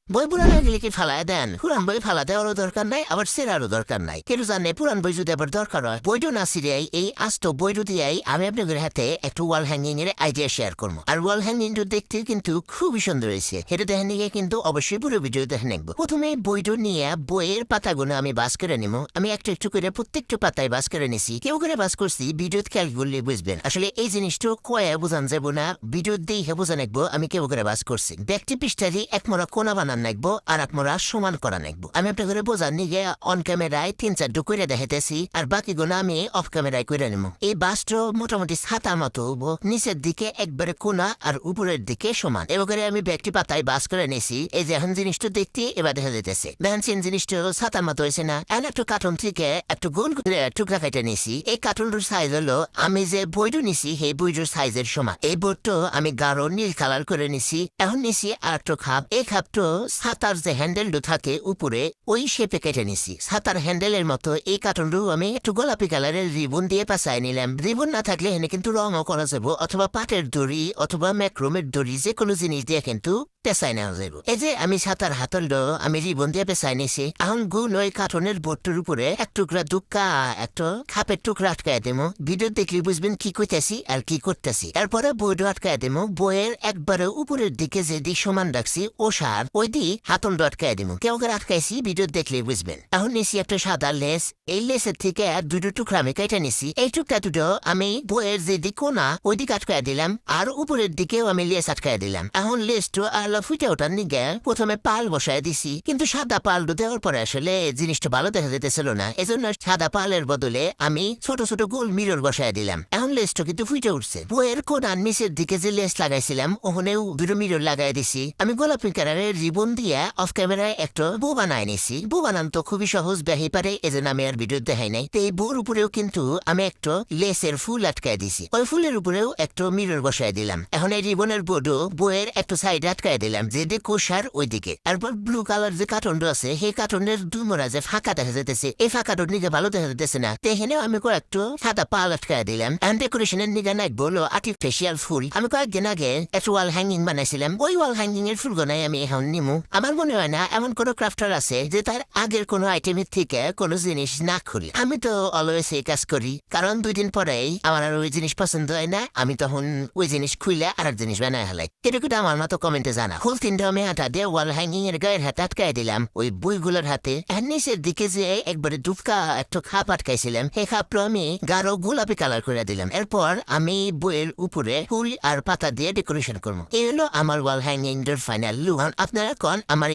বই পুরানো গেলে কি ফালায় দেন? পুরান বই ফালা দেওয়ারও দরকার নাই, আবার সেরারও দরকার নাই। কেন জানে পুরান বই যদি আবার দরকার হয়, বইটো না সিরিয়াই এই আস্ত বইটো দিয়াই আমি আপনাদের হাতে একটা ওয়াল হ্যাঙ্গিং এর আইডিয়া শেয়ার করবো। আর ওয়াল হ্যাঙ্গিংটা দেখতে কিন্তু খুবই সুন্দর হয়েছে। এটা দেখেন নিয়ে কিন্তু অবশ্যই পুরো ভিডিও দেখে নেবো। প্রথমে বইটো নিয়ে বইয়ের পাতাগুলো আমি বাস করে নিবো। আমি একটু একটু করে প্রত্যেকটা পাতায় বাস করে নিছি। কেউ করে বাস করছি, ভিডিও খেয়াল করলে বুঝবেন। আসলে এই জিনিসটা কয়ে বোঝান যাবো না, ভিডিও দিয়ে বোঝা নাকবো আমি কেউ করে বাস করছি। ব্যক্তি পৃষ্ঠারি একমরা কোনা বানান নাকবো আর একমরা সমান করা নাকবো। আমি আপনার করে বোঝার নিগে অন ক্যামেরায় 3-4 করে দেখাইতেছি, আর বাকিগুলো আমি অফ ক্যামেরায় করে নেবো। এই বাসটা মোটামুটি ছাতা মতো হবো, নিচের দিকে একবারে কোনা আর উপরের দিকে সমান। এবার আমি ব্যক্তি পাতায় বাস করে নিয়েছি। এই যে এখন জিনিসটা দেখতে এবার দেখা যেতেছে, দেখেন জিনিসটা ছাতা মতো হয়েছে না? এখন একটু কার্টুন থেকে একটু গোল করে টুকরা কাটে নিয়েছি। এই কার্টুনটার সাইজ হলো আমি যে বইটা নিছি সেই বইটার সাইজের সমান। এই বোর্ডটা আমি গাঢ় নীল কালার করে নিছি। এখন নিছি আর একটা খাপ। এই খাপটা ছাতার যে হ্যান্ডেলটা থাকে উপরে ওই শেপে কেটে নিছি। ছাতার হ্যান্ডেলের মতো এই কার্টুনটা আমি একটু গোলাপি কালারের রিবন দিয়ে পাশায় নিলাম। রিবন না থাকলে এখানে কিন্তু রঙও করা যাবো, অথবা পাটের দড়ি অথবা ম্যাক্রোমের দড়ি, যে কোনো জিনিস দিয়ে কিন্তু পেঁচাই নেওয়া যাবো। এই যে আমি ছাতার হাতলটা আমি রিবন দিয়ে পেঁচাই নিছি। এখন গুল ওই কার্টুনের বোর্ডটার উপরে এক টুকরা দুক্কা একটা খাপের টুকরা আটকায় দেবো। ভিডিও দেখলে বুঝবেন কি কইতেছি আর কি করতেছি। এরপরে বইটা আটকায় দেবো। বইয়ের একবারে উপরের দিকে যে দিক সমান রাখছি ও সার ওই দিক হাতলটা আটকায় দেবো। কেউ করে আটকাইছি ভিডিও দেখলে বুঝবেন। এখন নিছি একটা সাদা লেস। এই লেসের থেকে দুটো টুকরা আমি কেটে নিছি। এই টুকরা দুটো আমি বইয়ের যে দিক কোনা ওই দিক আটকায় দিলাম, আর উপরের দিকেও আমি লেস আটকায় দিলাম। এখন লেসটা আর ফুটে ওঠার নিগে প্রথমে পাল বসায় দিছি, কিন্তু সাদা পাল দেওয়ার পরে আসলে জিনিসটা ভালো দেখা যেতেছিল না। এজন্য সাদা পালের বদলে আমি ছোট ছোট গোল মিরর বসায় দিলাম। এখন লেসটা কিন্তু ফুটে উঠছে। বইয়ের কোনার নিচের দিকে যে লেস লাগাইছিলাম ওখানেও দুটো মিরর লাগাই দিছি। আমি গোলাপি কালারের রিবন দিয়ে অফ ক্যামেরায় একটা বউ বানায় নিছি। বউ বানান তো খুবই সহজ বেহি পারে, এজন্য আমি আর ভিডিও দেখাই নাই। তো এই বউর উপরেও কিন্তু আমি একটা লেসের ফুল আটকায় দিছি। ওই ফুলের উপরেও একটা মিরর বসায় দিলাম। এখন এই রিবনের বোর্ডও বইয়ের একটা সাইডে আটকায় দিলাম, যে দিকে কোষার ওই দিকে। তারপর ব্লু কালার যে কার্টনটা আছে সেই কার্টনের দুমরা যে ফাঁকা দেখা যেতেছে, এই ফাঁকাটোর নিকে ভালো দেখা যেতেছে না। তো এখানেও আমি কয়েকটু সাদা পাল আটকায় দিলাম। এখন ডেকোরেশনের নিকে নাই বললো আর্টিফিশিয়াল ফুল। আমি কয়েকদিন আগে একটা ওয়াল হ্যাঙ্গিং বানাইছিলাম। ওই ওয়াল হ্যাঙ্গিং এর ফুলগুলাই আমি এখন নিমু। আমার মনে হয় না এমন কোনো ক্রাফটার আছে যে তার আগের কোনো আইটেমের থেকে কোনো জিনিস না খুলি। আমি তো অলওয়েজ এই কাজ করি, কারণ 2 দিন পরেই আমার আর ওই জিনিস পছন্দ হয় না। আমি তখন ওই জিনিস খুলে আর এক জিনিস বানায় হেলাই। কেটে আমার মতো কমেন্টে জানা। ফুল 3টা আমি হাতা দিয়ে ওয়াল হ্যাঙ্গিং এর গায়ের হাতে আটকায় দিলাম ওই বইগুলোর হাতে। নিচের দিকে যে একবারে দুপকা একটা খাপ আটকাইছিলাম সেই খাপটা আমি গাঢ় গোলাপি কালার করে দিলাম। এরপর আমি বইয়ের উপরে ফুল আর পাতা দিয়ে ডেকোরেশন করবো। এই হলো আমার ওয়াল হ্যাঙ্গিং এর ফাইনাল লুক। আপনারা কোন আমার